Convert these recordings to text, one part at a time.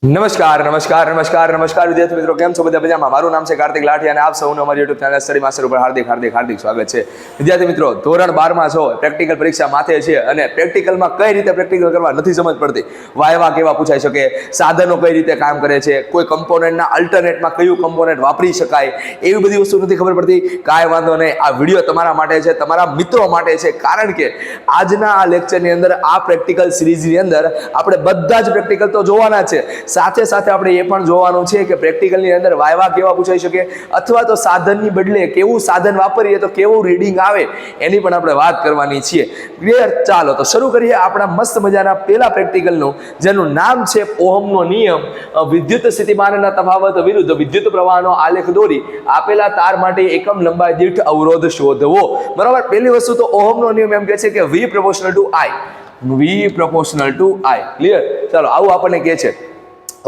નમસ્કાર નમસ્કાર નમસ્કાર નમસ્કાર વિદ્યાર્થી મિત્રો, કેમ છો બધા મજામાં? મારું નામ છે કાર્તિક લાઠી અને આપ સૌનું અમારી યુટ્યુબ ચેનલ સ્ટડી માસ્ટર ઉપર હાર્દિક હાર્દિક હાર્દિક સ્વાગત છે. વિદ્યાર્થી મિત્રો, ધોરણ 12 માં છો, પ્રેક્ટિકલ પરીક્ષા માથે છે અને પ્રેક્ટિકલમાં કઈ રીતે પ્રેક્ટિકલ કરવા નથી સમજ પડતી. વાયવા કેવા પૂછાઈ શકે, સાધનો કઈ રીતે કામ કરે છે, કોઈ કમ્પોનન્ટના અલ્ટરનેટમાં કયું કમ્પોનન્ટ વાપરી શકાય, એવી બધી વસ્તુ નથી ખબર પડતી. કાંઈ વાંધો નહીં, આ વિડીયો તમારા માટે છે, તમારા મિત્રો માટે છે, કારણ કે આજના આ લેક્ચરની અંદર આ પ્રેક્ટિકલ સિરીઝની અંદર આપણે બધા જ પ્રેક્ટિકલ તો જોવાના છે, સાથે સાથે આપણે એ પણ જોવાનું છે કે પ્રેક્ટિકલની અંદર વાયવા કેવા પૂછાઈ શકે, અથવા તો સાધનની બદલે કેવું સાધન વાપરીએ તો કેવું રીડિંગ આવે એની પણ આપણે વાત કરવાની છીએ. ક્લિયર? ચાલો તો શરૂ કરીએ આપણા મસ્ત મજાના પહેલા પ્રેક્ટિકલનું, જેનું નામ છે ઓહમનો નિયમ. વિદ્યુત સ્થિતિમાનના તફાવત વિરુદ્ધ વિદ્યુત પ્રવાહનો આલેખ દોરી આપેલા તાર માટે એકમ લંબાઈ દીઠ અવરોધ શોધવો. બરાબર? પહેલી વસ્તુ તો ઓહમનો નિયમ એમ કહે છે કે V proportional to I. V proportional to I. Clear? ચાલો, આવું આપણને કહે છે.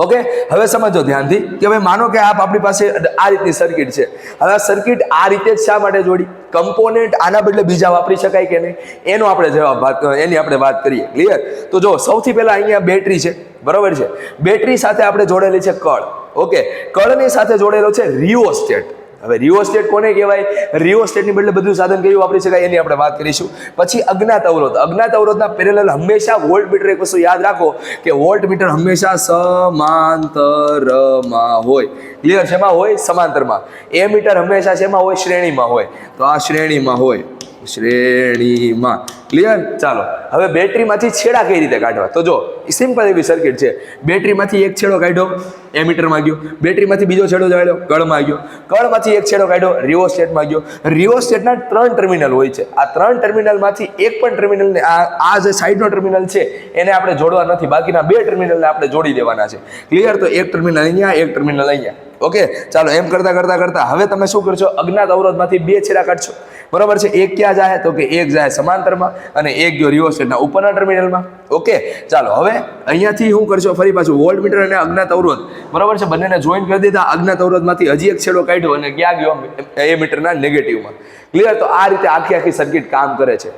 ઓકે, હવે સમજો ધ્યાનથી કે ભાઈ માનો કે આપણી પાસે આ રીતની સર્કિટ છે. હવે આ સર્કિટ આ રીતે જ શા માટે જોડી? કમ્પોનેન્ટ આના બદલે બીજા વાપરી શકાય કે નહીં, એનો આપણે એની આપણે વાત કરીએ. ક્લિયર? તો જો સૌથી પહેલા અહીંયા બેટરી છે, બરોબર છે. બેટરી સાથે આપણે જોડેલી છે કળ. ઓકે, કળની સાથે જોડેલો છે રિઓસ્ટેટ. હવે રિઓસ્ટેટ કોને કહેવાય? રિઓસ્ટેટની બદલે બધું સાધન કયું વાપરી શકાય એની આપણે વાત કરીશું. પછી અજ્ઞાત અવરોધ. અજ્ઞાત અવરોધના પેરેલલ હંમેશા વોલ્ટમીટર, એક વસ્તુ યાદ રાખો કે વોલ્ટમીટર હંમેશા સમાંતરમાં હોય. ક્લિયર? શેમાં હોય? સમાંતરમાં. એમીટર હંમેશા શેમાં હોય? શ્રેણીમાં હોય. તો આ શ્રેણીમાં હોય, શ્રેણીમાં. ક્લિયર? ચાલો, હવે બેટરીમાંથી છેડા કઈ રીતે કાઢવા? તો જો સિમ્પલ એવી સર્કિટ છે. બેટરીમાંથી એક છેડો કાઢ્યો, એમીટરમાં ગયો. બેટરીમાંથી બીજો છેડો કાઢ્યો, કળમાં ગયો. કળમાંથી એક છેડો કાઢ્યો, રિઓસ્ટેટમાં ગયો. રિઓસ્ટેટના 3 ટર્મિનલ હોય છે. આ 3 ટર્મિનલમાંથી એક પણ ટર્મિનલને આ જે સાઈડનો ટર્મિનલ છે એને આપણે જોડવા નથી, બાકીના 2 ટર્મિનલને આપણે જોડી દેવાના છે. ક્લિયર? તો એક ટર્મિનલ અહીંયા, એક ટર્મિનલ અહીંયા. ઓકે, ચાલો, એમ કરતા કરતા કરતા હવે તમે શું કરશો? અજ્ઞાત અવરોધમાંથી 2 છેડા કાઢશો. બરોબર છે. એક ક્યાં જાય? તો કે એક જાય સમાંતરમાં અને એક ગયો રિઓસ્ટેટના ઉપરના ટર્મિનલમાં. ઓકે, ચાલો, હવે અહીંયાથી શું કરશો? ફરી પાછું વોલ્ટમીટર અને અજ્ઞાત અવરોધ, બરોબર છે, બંનેને જોઈન કરી દીધા. અજ્ઞાત અવરોધમાંથી હજી એક છેડો કાઢ્યો અને ક્યાં ગયો? એમીટરના નેગેટિવમાં. ક્લિયર? તો આ રીતે આખી સર્કિટ કામ કરે છે.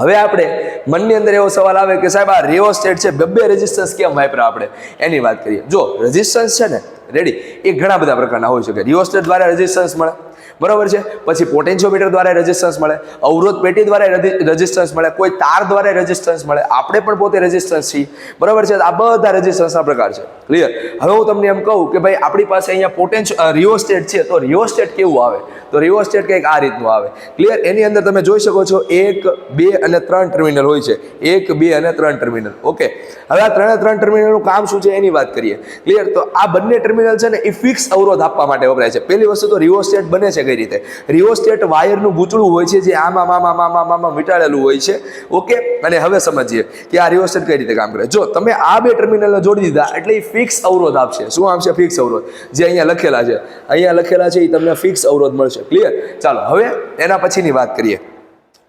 હવે આપણે મનની અંદર એવો સવાલ આવે કે સાહેબ આ રિઓસ્ટેટ છે, બે રેઝિસ્ટન્સ કેમ વાપરા? આપણે એની વાત કરીએ. જો રેઝિસ્ટન્સ છે ને, રેડી, એ ઘણા બધા પ્રકારના હોઈ શકે. રિઓસ્ટેટ દ્વારા રેઝિસ્ટન્સ મળે, બરોબર છે. પછી પોટેન્શિયોમીટર દ્વારા રેઝિસ્ટન્સ મળે, અવરોધ પેટી દ્વારા રેઝિસ્ટન્સ મળે, કોઈ તાર દ્વારા રેઝિસ્ટન્સ મળે, આપણે પણ પોતે રેઝિસ્ટન્સ છીએ, બરોબર છે. આ બધા રેઝિસ્ટન્સના પ્રકાર છે. ક્લિયર? હવે હું તમને એમ કહું કે ભાઈ આપણી પાસે અહીંયા રિઓસ્ટેટ છે, તો રિઓસ્ટેટ કેવું આવે? તો રિઓસ્ટેટ કંઈક આ રીતનું આવે. ક્લિયર? એની અંદર તમે જોઈ શકો છો 1, 2 અને 3 ટર્મિનલ હોય છે. 1, 2 અને 3 ટર્મિનલ. ઓકે, હવે આ 3 ટર્મિનલનું કામ શું છે એની વાત કરીએ. ક્લિયર? તો આ બંને ટર્મિનલ છે ને એ ફિક્સ અવરોધ આપવા માટે વપરાય છે. પહેલી વસ્તુ તો રિઓસ્ટેટ બને છે કઈ રીતે? રિઓસ્ટેટ વાયરનું ગૂંચળું હોય છે જે આમાં વીંટાળેલું હોય છે. ઓકે, અને હવે સમજીએ કે આ રિઓસ્ટેટ કઈ રીતે કામ કરે. જો તમે આ 2 ટર્મિનલને જોડી દીધા એટલે એ ફિક્સ અવરોધ આપશે. શું આપશે? ફિક્સ અવરોધ. જે અહીંયા લખેલા છે, એ તમને ફિક્સ અવરોધ મળશે. ક્લિયર? ચાલો, હવે એના પછીની વાત કરીએ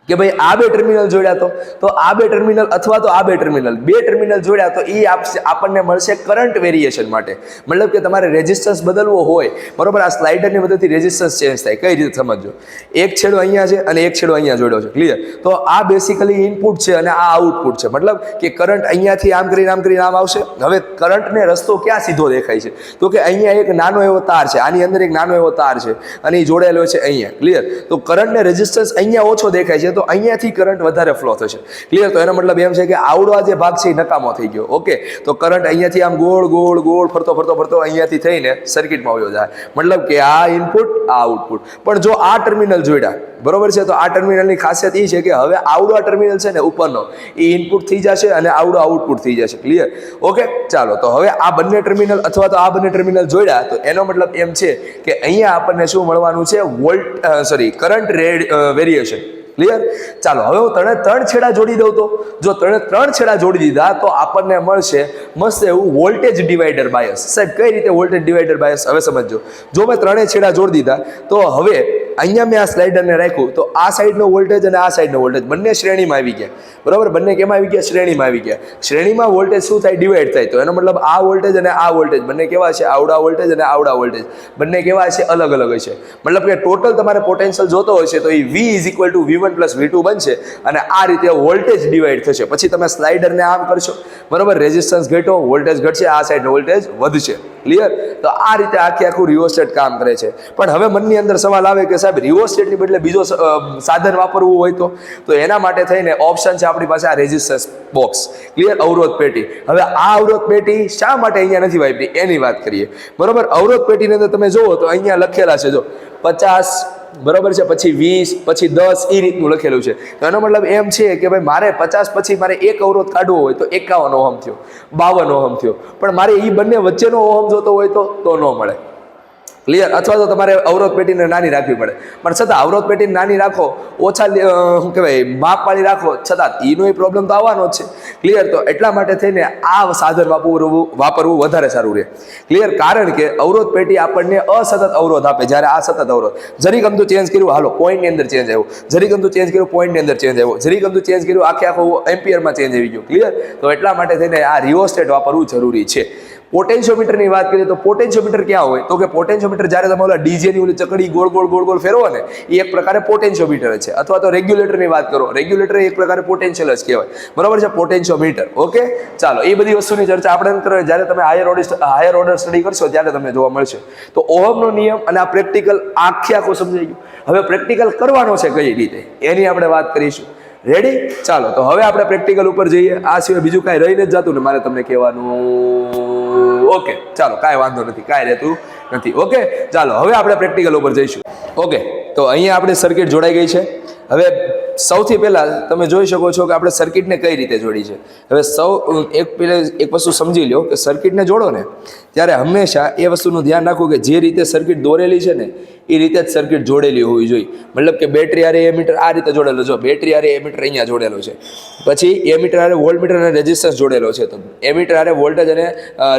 કે ભાઈ આ 2 ટર્મિનલ જોડ્યા તો આ 2 ટર્મિનલ અથવા તો આ 2 ટર્મિનલ જોડ્યા તો એ આપણને મળશે કરંટ વેરિએશન માટે. મતલબ કે તમારે રેઝિસ્ટન્સ બદલવો હોય, બરોબર, આ સ્લાઇડરની મદદથી રેઝિસ્ટન્સ ચેન્જ થાય. કઈ રીતે સમજો? એક છેડો અહીંયા છે અને એક છેડો અહીંયા જોડ્યો છે. ક્લિયર? તો આ બેસિકલી ઇનપુટ છે અને આ આઉટપુટ છે. મતલબ કે કરંટ અહીંયાથી આમ કરીને આમ આવશે. હવે કરંટને રસ્તો ક્યાં સીધો દેખાય છે? તો કે અહીંયા એક નાનો એવો તાર છે, આની અંદર એક નાનો એવો તાર છે અને એ જોડાયેલો છે અહીંયા. ક્લિયર? તો કરંટને રેઝિસ્ટન્સ અહીંયા ઓછો દેખાય છે, તો અહીંયાથી કરંટ વધારે ફ્લો થશે. ક્લિયર? તો એનો મતલબ એમ છે કે આવડો આ જે ભાગ છે એ નકામો થઈ ગયો. ઓકે, તો કરંટ અહીંયાથી આમ ગોળ ફરતો અહીંયાથી થઈને સર્કિટમાં વયો જાય. મતલબ કે આ ઇનપુટ, આ આઉટપુટ. પણ જો આ ટર્મિનલ જોડ્યા, બરોબર છે, તો આ ટર્મિનલની ખાસિયત એ છે કે હવે આવડો આ ટર્મિનલ છે ને ઉપરનો, એ ઇનપુટ થઈ જશે અને આવડો આઉટપુટ થઈ જશે. ક્લિયર? ઓકે, ચાલો, તો હવે આ બંને ટર્મિનલ અથવા તો આ બંને ટર્મિનલ જોડ્યા તો એનો મતલબ એમ છે કે અહીંયા આપણને શું મળવાનું છે? Current variation. ક્લિયર? ચાલો, હવે હું 3 છેડા જોડી દઉં તો જો 3 છેડા જોડી દીધા તો આપણને મળશે મસ્ત એવું વોલ્ટેજ ડિવાઈડર બાયસ. સાહેબ કઈ રીતે વોલ્ટેજ ડિવાઈડર બાયસ? હવે સમજો. જો મેં 3 છેડા જોડી દીધા તો હવે અહીંયા મેં આ સ્લાઇડરને રાખ્યું તો આ સાઈડનો વોલ્ટેજ અને આ સાઈડનો વોલ્ટેજ બંને શ્રેણીમાં આવી ગયા, બરાબર? બંને કેમાં આવી ગયા? શ્રેણીમાં આવી ગયા. શ્રેણીમાં વોલ્ટેજ શું થાય? ડિવાઈડ થાય. તો એનો મતલબ આ વોલ્ટેજ અને આ વોલ્ટેજ બંને કેવા છે? આવડા વોલ્ટેજ અને આવડા વોલ્ટેજ બંને કેવા છે? અલગ અલગ હશે. મતલબ કે ટોટલ તમારે પોટેન્શિયલ જોતો હશે તો એ V = V1 + V2 બનશે અને આ રીતે વોલ્ટેજ ડિવાઈડ થશે. પછી તમે સ્લાઇડરને આમ કરશો, બરાબર? રેઝિસ્ટન્સ ઘટ્યો, વોલ્ટેજ ઘટશે, આ સાઈડનો વોલ્ટેજ વધશે. ક્લિયર? તો આ રીતે આખું રિઓસ્ટેટ કામ કરે છે. પણ હવે મનની અંદર સવાલ આવે કે સાહેબ રિઓસ્ટેટની બદલે બીજો સાધન વાપરવું હોય તો એના માટે થઈને ઓપ્શન છે આપણી પાસે આ રેઝિસ્ટન્સ બોક્સ. ક્લિયર? અવરોધ પેટી. હવે આ અવરોધ પેટી શા માટે અહીંયા નથી વાપરી એની વાત કરીએ, બરાબર? અવરોધ પેટીની અંદર તમે જુઓ તો અહીંયા લખેલા છે, જો 50, બરાબર છે, પછી 20, પછી 10, એ રીતનું લખેલું છે. તો એનો મતલબ એમ છે કે ભાઈ મારે 50 પછી મારે એક અવરોધ કાઢવો હોય તો 51 ઓહમ થયો, 52 ઓહમ થયો, પણ મારે એ બંને વચ્ચેનો ઓહમ જોતો હોય તો ન મળે. ક્લિયર? અથવા તો તમારે અવરોધ પેટીને નાની રાખવી પડે. પણ છતાં અવરોધ પેટીને નાની રાખો, ઓછા શું કહેવાય માપવાળી રાખો, છતાં એનો એ પ્રોબ્લેમ તો આવવાનો જ છે. ક્લિયર? તો એટલા માટે થઈને આ સાધન વાપરવું વધારે સારું રહે. ક્લિયર? કારણ કે અવરોધ પેટી આપણને અસતત અવરોધ આપે. જ્યારે આ સતત અવરોધ જરીક અમતું ચેન્જ કર્યું, હાલો પોઈન્ટની અંદર ચેન્જ આવ્યો, જરીક અમતું ચેન્જ કર્યું, પોઈન્ટની અંદર ચેન્જ આવ્યો, જરીક અમતું ચેન્જ કર્યું, આખો એમ્પિયરમાં ચેન્જ આવી ગયો. ક્લિયર? તો એટલા માટે થઈને આ રિઓસ્ટેટ વાપરવું જરૂરી છે. પોટેન્શિયોમીટરની વાત કરીએ તો પોટેન્શિયોમીટર ક્યાં હોય? તો કે પોટેન્શિયોમીટર જ્યારે તમે ઓલા ડીજેની ઓલી ચકડી ગોળ ગોળ ફેરવો ને, એ એક પ્રકારે પોટેન્શિયોમીટર છે. અથવા તો રેગ્યુલેટરની વાત કરો, રેગ્યુલેટર એક પ્રકારે પોટેન્શિયલ જ કહેવાય, બરાબર છે? પોટેન્શિયોમીટર. ઓકે, ચાલો એ બધી વસ્તુની ચર્ચા આપણે કરીએ જ્યારે તમે હાયર ઓર્ડર સ્ટડી કરશો ત્યારે તમને જોવા મળશે. તો ઓહમનો નિયમ અને આ પ્રેક્ટિકલ આખું સમજાઈ ગયું. હવે પ્રેક્ટિકલ કરવાનો છે કઈ રીતે એની આપણે વાત કરીશું. રેડી? ચાલો તો હવે આપણે પ્રેક્ટિકલ ઉપર જઈએ. આ સિવાય બીજું કાંઈ રહીને જ જતું ને મારે તમને કહેવાનું. ઓકે, ચાલો કાંઈ વાંધો નથી, કાંઈ રહેતું નથી. ઓકે, ચાલો હવે આપણે પ્રેક્ટિકલ ઉપર જઈશું. ઓકે, તો અહીંયા આપણી સર્કિટ જોડાઈ ગઈ છે. હવે સૌથી પહેલાં તમે જોઈ શકો છો કે આપણે સર્કિટને કઈ રીતે જોડી છે. હવે એક વસ્તુ સમજી લો કે સર્કિટને જોડો ને ત્યારે હંમેશા એ વસ્તુનું ધ્યાન રાખવું કે જે રીતે સર્કિટ દોરેલી છે ને એ રીતે જ સર્કિટ જોડેલી હોવી જોઈએ. મતલબ કે બેટરી આરે એમીટર આ રીતે જોડેલો છે, બેટરી આરે એમીટર અહીંયા જોડેલો છે, પછી એમીટર આરે વોલ્ટમીટર અને રેઝિસ્ટન્સ જોડેલો છે, તો એમીટર આરે વોલ્ટેજ અને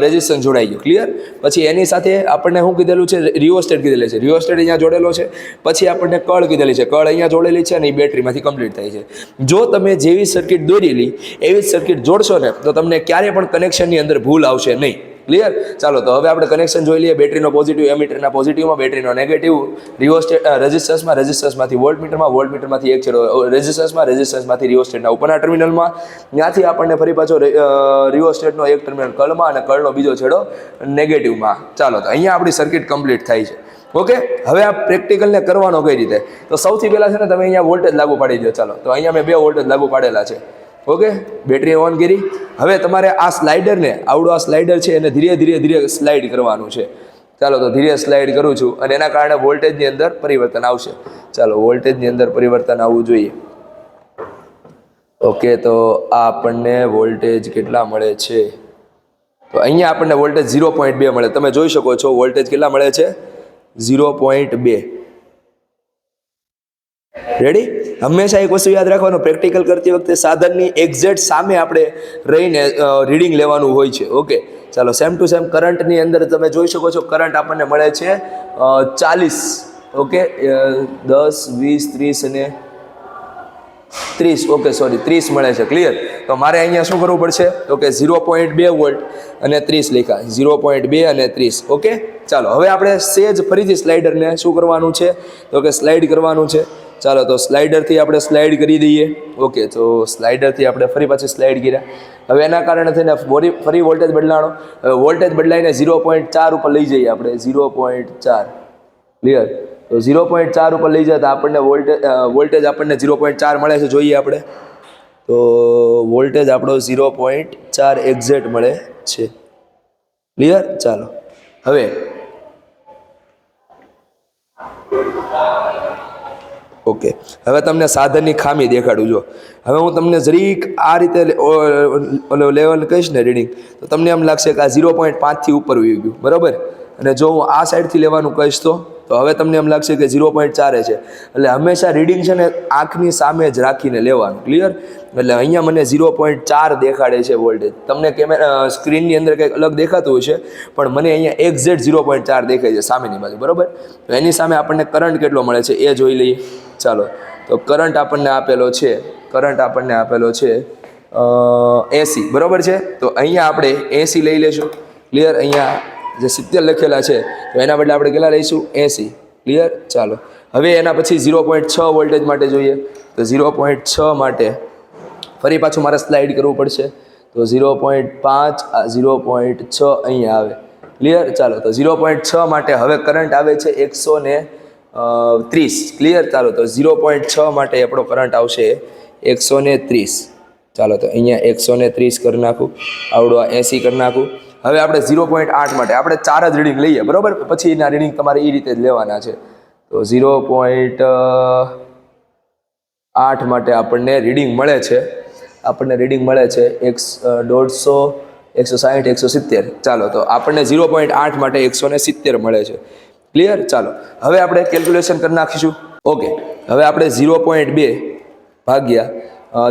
રેઝિસ્ટન્સ જોડાઈ ગયું. ક્લિયર? પછી એની સાથે આપણને શું કીધેલું છે? રિઓસ્ટેટ કીધેલી છે, રિઓસ્ટેટ અહીંયા જોડેલો છે. પછી આપણને કળ કીધેલી છે, કળ અહીંયા જોડેલી છે અને એ બેટરીમાંથી કમ્પ્લીટ થાય છે. જો તમે જેવી સર્કિટ દોરેલી એવી જ સર્કિટ જોડશો ને તો તમને ક્યારેય પણ કનેક્શનની અંદર ભૂલ આવશે નહીં. ક્લિયર? ચાલો તો હવે આપણે કનેક્શન જોઈ લઈએ. બેટરીનો પોઝિટિવ એમીટરના પોઝિટિવમાં, બેટરીનો નેગેટિવ રિઓસ્ટેટ રેઝિસ્ટન્સમાં, રેઝિસ્ટન્સમાંથી વોલ્ટમીટરમાં, વોલ્ટમીટરમાંથી એક છેડો રેઝિસ્ટન્સમાં, રેઝિસ્ટન્સમાંથી રિઓસ્ટેટના ઉપરના ટર્મિનલમાં, ત્યાંથી આપણને ફરી પાછો રિઓસ્ટેટનો એક ટર્મિનલ કળમાં અને કળનો બીજો છેડો નેગેટિવમાં. ચાલો તો અહીંયા આપણી સર્કિટ કમ્પ્લીટ થાય છે. ઓકે, હવે આ પ્રેક્ટિકલને કરવાનો કઈ રીતે? તો સૌથી પહેલાં છે ને તમે અહીંયા વોલ્ટેજ લાગુ પાડી દો. ચાલો તો અહીંયા મેં 2 વોલ્ટેજ લાગુ પાડેલા છે. ઓકે, બેટરી ઓન કરી. હવે તમારે આ સ્લાઇડરને આ સ્લાઇડર છે એને ધીરે ધીરે સ્લાઇડ કરવાનું છે. ચાલો તો ધીરે સ્લાઇડ કરું છું અને એના કારણે વોલ્ટેજની અંદર પરિવર્તન આવશે. ચાલો વોલ્ટેજની અંદર પરિવર્તન આવવું જોઈએ. ઓકે, તો આ આપણને વોલ્ટેજ કેટલા મળે છે? તો અહીંયા આપણને વોલ્ટેજ 0.2 મળે. તમે જોઈ શકો છો વોલ્ટેજ કેટલા મળે છે? 0.2. રેડી? હંમેશા એક વસ્તુ યાદ રાખવાનું, પ્રેક્ટિકલ કરતી વખતે સાધનની એક્ઝેક્ટ સામે આપણે રહીને રીડિંગ લેવાનું હોય છે. ઓકે, ચાલો સેમ ટુ સેમ કરંટની અંદર તમે જોઈ શકો છો કરંટ આપણને મળે છે 40. ઓકે, 10, 20, 30 અને 30. ઓકે, સોરી 30 મળે છે. ક્લિયર? તો મારે અહીંયા શું કરવું પડશે? તો કે 0.2 વોલ્ટ અને 30 લખ્યા, 0.2 અને 30. ઓકે, ચાલો હવે આપણે સેજ ફરીથી સ્લાઇડરને શું કરવાનું છે? તો કે સ્લાઇડ કરવાનું છે. ચાલો તો સ્લાઇડરથી આપણે સ્લાઇડ કરી દઈએ. ઓકે, તો સ્લાઇડરથી આપણે ફરી પાછી સ્લાઇડ કર્યા. હવે એના કારણે થઈને ફરી વોલ્ટેજ બદલાણો. હવે વોલ્ટેજ બદલાઈને 0.4 ઉપર લઈ જઈએ આપણે, 0.4. ક્લિયર? તો 0.4 ઉપર લઈ જાય તો આપણને વોલ્ટેજ આપણને 0.4 મળે છે. જોઈએ આપણે તો વોલ્ટેજ આપણો 0.4 એક્ઝેક્ટ મળે છે. ક્લિયર? ચાલો હવે ઓકે, હવે તમને સાધનની ખામી દેખાડું. જો હવે હું તમને જરીક આ રીતે લેવલ કહીશ ને રીડિંગ, તો તમને એમ લાગશે કે આ 0.5 થી ઉપર વહી ગયું, બરાબર? અને જો હું આ સાઈડથી લેવાનું કહીશ તો તો હવે તમને એમ લાગશે કે 0.4 છે, એટલે હંમેશા રીડિંગ છે ને આંખની સામે જ રાખીને લેવાનું. ક્લિયર? એટલે અહીંયા મને 0.4 દેખાડે છે વોલ્ટેજ. તમને કેમેરા સ્ક્રીનની અંદર કંઈક અલગ દેખાતું હશે, પણ મને અહીંયા એક્ઝેક્ટ 0.4 દેખાય છે સામેની બાજુ. બરાબર? તો એની સામે આપણને કરંટ કેટલો મળે છે એ જોઈ લઈએ. ચાલો, તો કરંટ આપણને આપેલો છે, AC. બરાબર છે? તો અહીંયા આપણે AC લઈ લેશું. ક્લિયર? અહીંયા જે 70 લખેલા છે તો એના બદલે આપણે કેટલા લઈશું? 80. ક્લિયર? ચાલો, હવે એના પછી 0.6 વોલ્ટેજ માટે જોઈએ. તો 0.6 માટે ફરી પાછું મારે સ્લાઇડ કરવું પડશે. તો 0.5 આ 0.6 અહીંયા આવે. ક્લિયર? ચાલો, તો 0.6 માટે હવે કરંટ આવે છે 130. ક્લિયર? ચાલો, તો 0.6 માટે આપણો કરંટ આવશે 130. ચાલો, તો અહીંયા 130 કરી નાખું, આવડું આ 80 કરી નાખું. હવે આપણે 0.8 માટે આપણે 4 જ રીડિંગ લઈએ. બરાબર? પછી એના રીડિંગ તમારે એ રીતે જ લેવાના છે. તો 0.8 માટે આપણને રીડિંગ મળે છે 150, 160, 170. ચાલો, તો આપણને 0.8 માટે 170 મળે છે. ક્લિયર? ચાલો, હવે આપણે કેલ્ક્યુલેશન કરી નાખીશું. ઓકે, હવે આપણે 0.2 ભાગ્યા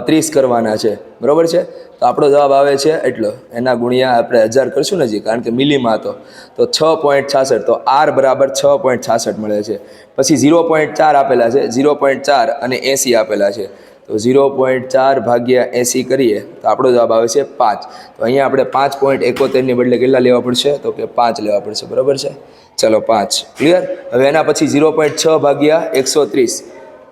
30 કરવાના છે. બરાબર છે? તો આપણો જવાબ આવે છે એટલો, એના ગુણ્યા આપણે 1000 કરશું ને, કારણ કે મિલીમાં હતો તો 6.66. તો R બરાબર 6.66 મળે છે. પછી 0.4 આપેલા છે, 0.4 અને 80 આપેલા છે. તો 0.4 ભાગ્યા 80 કરીએ તો આપણો જવાબ આવે છે 5. તો અહીંયા આપણે 5.71 બદલે કેટલા લેવા પડશે? તો કે 5 લેવા પડશે. બરાબર છે? ચલો, 5. ક્લિયર? હવે એના પછી 0.6 ભાગ્યા 130,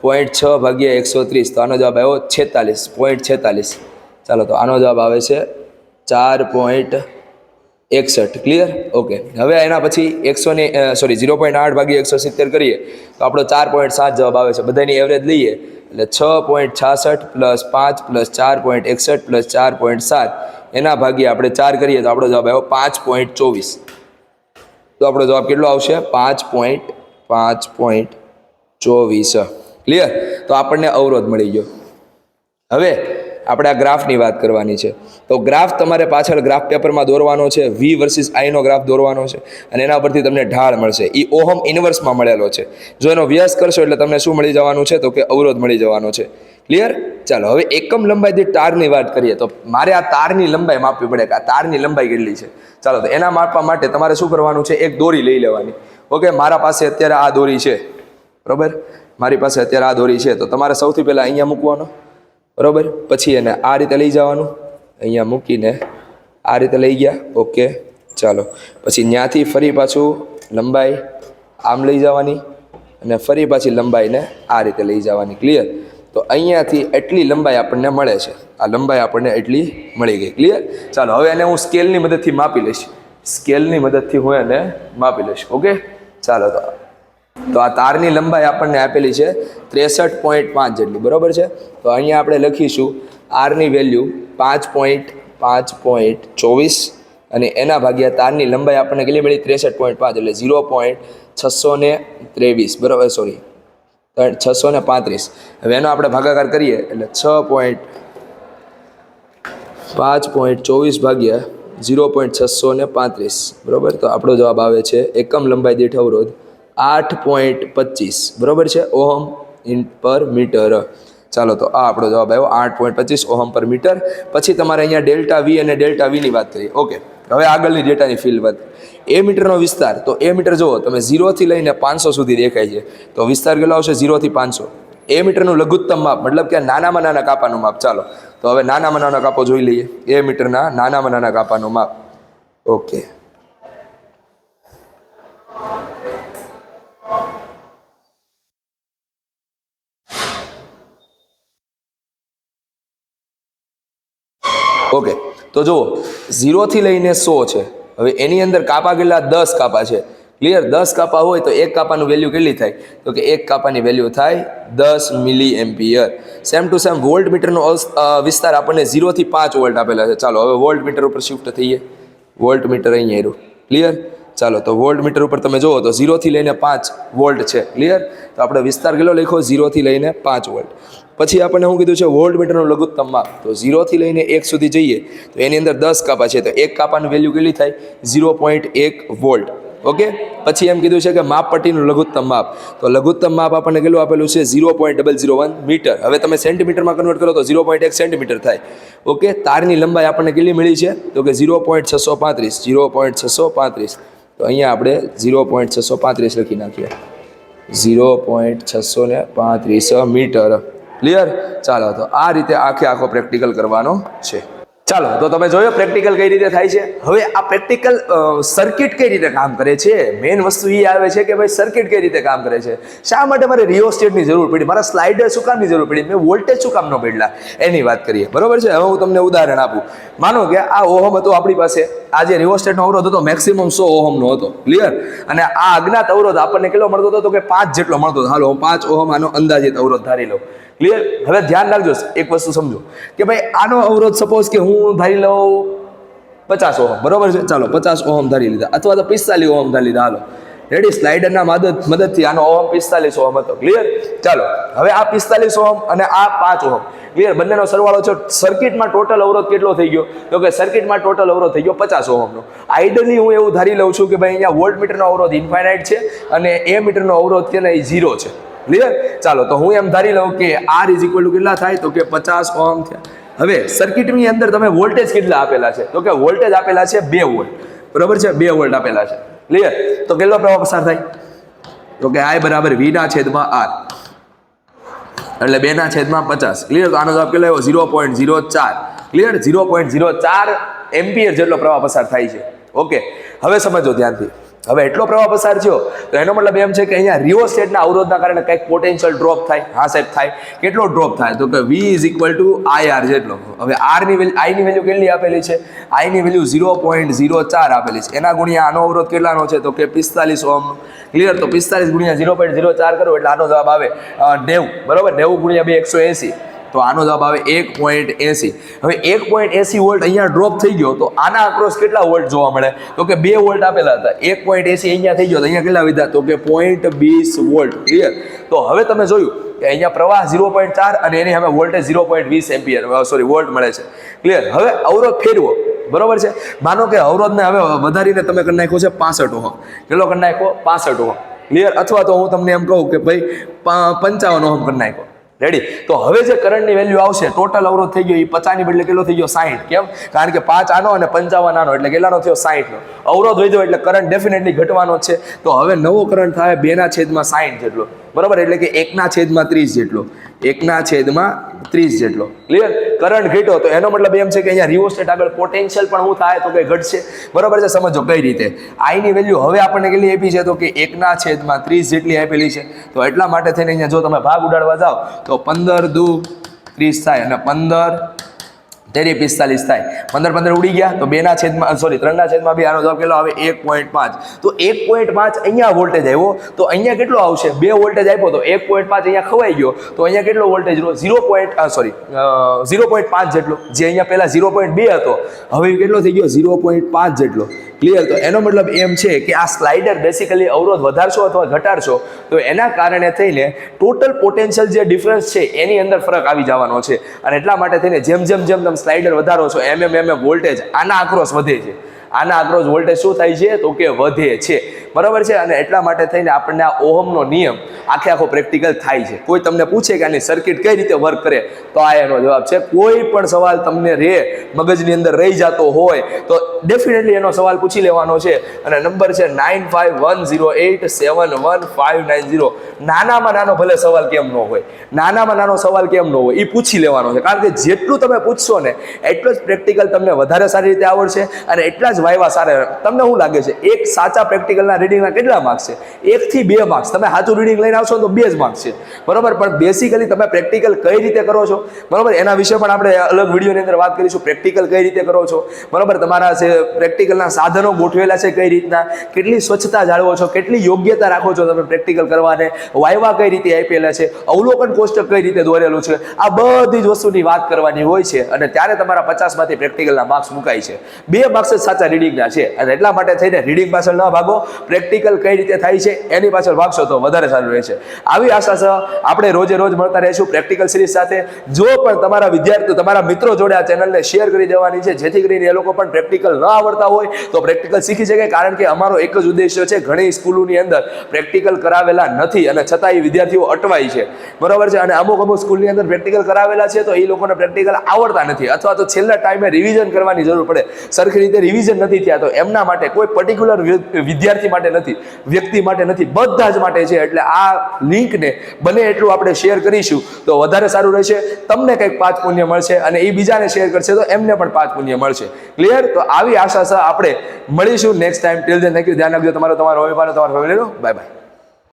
0.6 ભાગ્યા 130. તો આનો જવાબ આવ્યો 46.46. ચાલો, તો આનો જવાબ આવે છે 4.61. ક્લિયર? ઓકે, હવે એના પછી 0.8 ભાગ્યા 170 કરીએ તો આપણો 4.7 જવાબ આવે છે. બધાની એવરેજ લઈએ એટલે 6.66 પ્લસ 5 પ્લસ 4.61 પ્લસ 4.7 એના ભાગ્યે આપણે 4 કરીએ તો આપણો જવાબ આવ્યો 5.24. તો આપણો જવાબ કેટલો આવશે? 5.24. ક્લિયર? તો આપણને અવરોધ મળી ગયો. હવે આપણે આ ગ્રાફની વાત કરવાની છે. તો ગ્રાફ તમારે પાછળ ગ્રાફ પેપરમાં દોરવાનો છે. V વર્સિસ I નો ગ્રાફ દોરવાનો છે અને એના પરથી તમને ઢાળ મળશે. એ ઓહમ ઇન્વર્સમાં મળેલો છે. જો એનો વ્યસ્ત કરશો એટલે તમને શું મળી જવાનું છે? તો કે અવરોધ મળી જવાનો છે. ક્લિયર? ચાલો, હવે એકમ લંબાઈ દીઠ તારની વાત કરીએ તો મારે આ તારની લંબાઈ માપવી પડે કે આ તારની લંબાઈ કેટલી છે. ચાલો, તો એના માપવા માટે તમારે શું કરવાનું છે? એક દોરી લઈ લેવાની. ઓકે, મારા પાસે અત્યારે આ દોરી છે. બરાબર? મારી પાસે અત્યારે આ દોરી છે. તો તમારે સૌથી પહેલાં અહીંયા મૂકવાનો. બરાબર? પછી એને આ રીતે લઈ જવાનું, અહીંયા મૂકીને આ રીતે લઈ ગયા. ઓકે, ચાલો, પછી ત્યાંથી ફરી પાછું લંબાઈ આમ લઈ જવાની અને ફરી પાછી લંબાઈને આ રીતે લઈ જવાની. ક્લિયર? તો અહીંયાથી એટલી લંબાઈ આપણને મળે છે. આ લંબાઈ આપણને એટલી મળી ગઈ. ક્લિયર? ચાલો, હવે એને હું સ્કેલની મદદથી માપી લઈશ. ઓકે, ચાલો, તો આ તારની લંબાઈ આપણને આપેલી છે 63.5 જેટલી. બરાબર છે? તો અહીંયા આપણે લખીશું આરની વેલ્યુ 5.24 અને એના ભાગ્યા તારની લંબાઈ આપણને કેટલી મળી? 63.5 એટલે 0.623. બરાબર? 635. હવે એનો આપણે ભાગાકાર કરીએ એટલે 5.24 ભાગ્યા 0.635. બરાબર? તો આપણો જવાબ આવે છે એકમ લંબાઈ દીઠ અવરોધ 8.25. બરાબર છે? ઓહમ પર મીટર. ચાલો, તો આ આપણો જવાબ આવ્યો 8.25 ઓહમ પર મીટર. પછી તમારે અહીંયા ડેલ્ટા V અને ડેલ્ટા V ની વાત કરીએ. ઓકે, હવે આગળની ડેટાની ફીલ્ડ વાત. એ મીટરનો વિસ્તાર. તો એ મીટર જુઓ તમે 0 થી લઈને 500 સુધી દેખાય છે. તો વિસ્તાર કેટલો આવશે? 0 થી 500. એ મીટરનું લઘુત્તમ માપ મતલબ કે નાનામાં નાના કાપાનું માપ. ચાલો, તો હવે નાનામાં નાનો કાપો જોઈ લઈએ. એ મીટરના નાનામાં નાના કાપાનું માપ. ઓકે, ઓકે, તો જુઓ 0 થી લઈને 100 છે. હવે એની અંદર કાપા કેટલા? 10 કાપા છે. ક્લિયર? 10 કાપા હોય તો એક કાપાનું વેલ્યુ કેટલી થાય? તો કે એક કાપાની વેલ્યુ થાય 10 milli ampere. Same to same volt મીટરનો વિસ્તાર આપણને 0 થી 5 વોલ્ટ આપેલા છે. ચાલો, હવે વોલ્ટ મીટર ઉપર શિફ્ટ થઈએ. વોલ્ટ મીટર અહીંયા આવ્યું. ક્લિયર? ચાલો, તો વોલ્ટ મીટર ઉપર તમે જુઓ તો 0 થી લઈને 5 વોલ્ટ છે. ક્લિયર? તો આપણે વિસ્તાર કેટલો લખ્યો? 0 થી લઈને 5 વોલ્ટ. પછી આપણને શું કીધું છે? વોલ્ટ મીટરનું લઘુત્તમ માપ. તો 0 થી લઈને 1 સુધી જઈએ તો એની અંદર 10 કાપા છે. તો એક કાપાનું વેલ્યુ કેટલી થાય? 0.1 વોલ્ટ. ઓકે, પછી એમ કીધું છે કે માપપટ્ટીનું લઘુત્તમ માપ. તો લઘુત્તમ માપ આપણને કેટલું આપેલું છે 0.001 મીટર. હવે તમે સેન્ટીમીટરમાં કન્વર્ટ કરો તો 0.1 સેન્ટીમીટર થાય. ઓકે, તારની લંબાઈ આપણને કેટલી મળી છે તો કે 0.635. તો અહીંયા આપણે 0.635 લખી નાખીએ. 0.635 મીટર. ક્લિયર? ચાલો, તો આ રીતે આખો પ્રેક્ટિકલ કરવાનો છે. ચાલો, તો તમે જોયો પ્રેક્ટિકલ કઈ રીતે થાય છે. હવે આ પ્રેક્ટિકલ સર્કિટ કઈ રીતે કામ કરે છે, મેઇન વસ્તુ એ આવે છે કે ભાઈ સર્કિટ કઈ રીતે કામ કરે છે. શા માટે મારે રિયોસ્ટેટની જરૂર પડી, મારા સ્લાઇડર શું કામની જરૂર પડી, મેં વોલ્ટેજ શું કામ ન બદલા, એની વાત કરીએ. બરોબર છે. હવે હું તમને ઉદાહરણ આપું. માનો કે આ ઓહમ હતો આપણી પાસે, આ જે રિયોસ્ટેટનો અવરોધ હતો મેક્સિમમ 100 ઓહમનો હતો. ક્લિયર? અને આ અજ્ઞાત અવરોધ આપણને કેટલો મળતો હતો તો કે 5 જેટલો મળતો હતો. હાલો, હું 5 ઓહમ આનો અંદાજિત અવરોધ ધારી લઉં. ક્લિયર? હવે ધ્યાન રાખજો, એક વસ્તુ સમજો કે ભાઈ આનો અવરોધ સપોઝ કે હું ધારી લઉં 50 ઓહમ. બરોબર છે. ચાલો, 50 ઓહમ ધારી લીધા, અથવા તો 45 ઓહમ ધારી લીધા. હાલો, રેડી? સ્લાઇડરના મદદથી આનો ઓહમ 45 ઓહમ હતો. ક્લિયર? ચાલો, હવે આ 45 ઓહમ અને આ 5 ઓહમ. ક્લિયર? બંનેનો સરવાળો છે. સર્કિટમાં ટોટલ અવરોધ કેટલો થઈ ગયો તો કે સર્કિટમાં ટોટલ અવરોધ થઈ ગયો 50 ઓહમનો. આઈડલી હું એવું ધારી લઉં છું કે ભાઈ અહીંયા વોલ્ટમીટરનો અવરોધ ઇન્ફાઇનાઇટ છે અને એમીટરનો અવરોધ કે એ 0 છે. ક્લિયર? ચાલો, તો હું એમ ધારી લઉં કે R = કેટલા થાય તો કે 50 ઓહમ થયા. હવે સર્કિટની અંદર તમે વોલ્ટેજ કેટલા આપેલા છે તો કે વોલ્ટેજ આપેલા છે 2 વોલ્ટ. બરોબર છે? 2 વોલ્ટ આપેલા છે. ક્લિયર? તો કેટલો પ્રવાહ પસાર થાય તો કે I = V/R એટલે 2/50. ક્લિયર? તો આનો જવાબ કેટલો આવ્યો 0.04. ક્લિયર? 0.04 એમ્પિયર જેટલો પ્રવાહ પસાર થાય છે. ઓકે, હવે સમજો ધ્યાનથી. હવે એટલો પ્રવાહ પસાર થયો તો એનો મતલબ એમ છે કે અહીંયા રિયોસ્ટેટના અવરોધના કારણે કંઈક પોટેન્શિયલ ડ્રોપ થાય. હા સાહેબ, થાય. કેટલો ડ્રોપ થાય તો કે V = IR જેટલો. હવે I ની વેલ્યુ કેટલી આપેલી છે? I ની વેલ્યુ 0.04 આપેલી છે. એના ગુણ્યા આનો અવરોધ કેટલાનો છે તો કે 45 ઓહમ. ક્લિયર? તો 45 ગુણ્યા 0.04 કરો એટલે આનો જવાબ આવે 90. બરોબર? 90 ગુણ્યા 2 180. તો આનો જવાબ આવે 1.80. હવે 1.80 વોલ્ટ અહીંયા ડ્રોપ થઈ ગયો તો આના અક્રોસ કેટલા વોલ્ટ જોવા મળે તો કે 2 વોલ્ટ આપેલા હતા. 1.80 અહીંયા થઈ ગયો તો અહીંયા કેટલા વધ્યા તો કે 0.20 વોલ્ટ. ક્લિયર? તો હવે તમે જોયું કે અહીંયા પ્રવાહ 0.4 અને એની સામે વોલ્ટેજ 0.20 એમ્પિયર વોલ્ટ મળે છે. ક્લિયર? હવે અવરોધ ફેરવો. બરોબર છે? માનો કે અવરોધને હવે વધારીને તમે કરી નાખ્યો છે 65 ઓહમ. કેટલો કરી નાખ્યો? 65 ઓહમ. ક્લિયર? અથવા તો હું તમને એમ કહું કે ભાઈ 55 ઓહમ કરી નાખ્યો. રેડી? તો હવે જે કરંટની વેલ્યુ આવશે, ટોટલ અવરોધ થઈ ગયો એ 50 ની બદલે કેટલો થઈ ગયો 60. કેમ? કારણ કે 5 આનો અને 55 આનો એટલે કેટલાનો થયો 60 નો. અવરોધ વધ્યો એટલે કરંટ ડેફિનેટલી ઘટવાનો છે. તો હવે નવો કરંટ થાય 2/60 જેટલો. બરોબર? એટલે કે 1/30 જેટલો. 1/30 જેટલો. ક્લિયર? કરંટ ઘટ્યો તો એનો મતલબ એમ છે કે અહીંયા રિયોસ્ટેટ આગળ પોટેન્શિયલ પણ શું થાય તો કે ઘટશે. બરોબર છે? સમજો કઈ રીતે. I ની વેલ્યુ હવે આપણને કેટલી આપી છે તો કે 1/30 જેટલી આપેલી છે. તો એટલા માટે થઈને અહીંયા જો તમે ભાગ ઉડાડવા જાઓ તો 15 દુ 30 થાય અને 15 તેરી 45 થાય. 15 ઉડી ગયા તો 3/2 આનો જવાબ કેટલો આવે 1.5. તો 1.5 અહીંયા વોલ્ટેજ આવ્યો તો અહીંયા કેટલો આવશે? 2 વોલ્ટેજ આપ્યો તો 1.5 અહીંયા ખવાઈ ગયો તો અહીંયા કેટલો વોલ્ટેજ રહ્યો 0.5 જેટલો. જે અહીંયા પહેલા 0.2 હતો હવે કેટલો થઈ ગયો 0.5 જેટલો. ક્લિયર? તો એનો મતલબ એમ છે કે આ સ્લાઇડર બેસિકલી અવરોધ વધારશો અથવા ઘટાડશો તો એના કારણે થઈને ટોટલ પોટેન્શિયલ જે ડિફરન્સ છે એની અંદર ફરક આવી જવાનો છે. અને એટલા માટે થઈને જેમ તમે સ્લાઇડર વધારો છો એમ વોલ્ટેજ આના અક્રોસ વધે છે. આના અક્રોસ વોલ્ટેજ શું થાય છે તો કે વધે છે. બરાબર છે? અને એટલા માટે થઈને આપણને આ ઓહમનો નિયમ આખો પ્રેક્ટિકલ થાય છે. કોઈ તમને પૂછે કે આની સર્કિટ કઈ રીતે વર્ક કરે તો આ એનો જવાબ છે. કોઈ પણ સવાલ તમને મગજની અંદર રહી જતો હોય તો ડેફિનેટલી એનો સવાલ પૂછી લેવાનો છે. અને નંબર છે 9510871590. નાનામાં નાનો ભલે સવાલ કેમ ન હોય, નાનામાં નાનો સવાલ કેમ ન હોય એ પૂછી લેવાનો છે. કારણ કે જેટલું તમે પૂછશો ને એટલો જ પ્રેક્ટિકલ તમને વધારે સારી રીતે આવડશે અને એટલા જ વાયવા સારા. તમને શું લાગે છે એક સાચા પ્રેક્ટિકલના રીડિંગના કેટલા માર્ક્સ છે? 1 થી 2 માર્ક્સ. તમે સાચું રીડિંગ લઈને આવશો તો 2 જ માર્ક્સ છે. બરોબર? પણ બેસિકલી તમે પ્રેક્ટિકલ કઈ રીતે કરો છો, બરોબર, એના વિશે પણ આપણે અલગ વિડીયોની અંદર વાત કરીશું. પ્રેક્ટિકલ કઈ રીતે કરો છો, બરોબર, તમારા છે પ્રેક્ટિકલના સાધનો ગોઠવેલા છે કઈ રીતના, કેટલી સ્વચ્છતા જાળવો છો, કેટલી યોગ્યતા રાખો છો તમે પ્રેક્ટિકલ કરવાને, વાયવા કઈ રીતે આપેલા છે, અવલોકન કોષ્ટક કઈ રીતે દોરેલું છે, આ બધી જ વસ્તુની વાત કરવાની હોય છે. અને ત્યારે તમારા 50 માંથી પ્રેક્ટિકલના માર્ક્સ મુકાય છે. 2 માર્ક્સ જ સાચા રીડિંગના છે. અને એટલા માટે થઈને રીડિંગ પાછળ ન ભાગો, પ્રેક્ટિકલ કઈ રીતે થાય છે એની પાછળ ભાગશો તો વધારે સારું રહેશે. રહેશે. આવી આશા છે આપણે રોજે રોજ મળતા રહીશું પ્રેક્ટિકલ સિરીઝ સાથે. જો પણ તમારા વિદ્યાર્થીઓ તમારા મિત્રો જોડે આ ચેનલને શેર કરી દેવાની છે, જેથી કરીને એ લોકો પણ પ્રેક્ટિકલ ન આવડતા હોય તો પ્રેક્ટિકલ શીખી શકે. કારણ કે અમારો એક જ ઉદ્દેશ્ય છે, ઘણી સ્કૂલોની અંદર પ્રેક્ટિકલ કરાવેલા નથી અને છતાં એ વિદ્યાર્થીઓ અટવાય છે, બરોબર છે. અને અમુક સ્કૂલની અંદર પ્રેક્ટિકલ કરાવેલા છે તો એ લોકોને પ્રેક્ટિકલ આવડતા નથી, અથવા તો છેલ્લા ટાઈમે રિવિઝન કરવાની જરૂર પડે, સરખી રીતે રિવિઝન નથી થયા. તો એમના માટે કોઈ પર્ટિક્યુલર વિદ્યાર્થી માટે નથી, વ્યક્તિ માટે નથી, બધા જ માટે છે. એટલે આ લિંકને બને એટલું આપણે શેર કરીશું તો વધારે સારું રહેશે. તમને કંઈક 5 પુણ્ય મળશે અને એ બીજાને શેર કરશે તો એમને પણ 5 પુણ્ય મળશે. ક્લિયર? તો આવી આશા છે. આપણે મળીશું next time. Till then thank you. ધ્યાન રાખજો તમારો, તમારો ફેમિલીનો. Bye bye.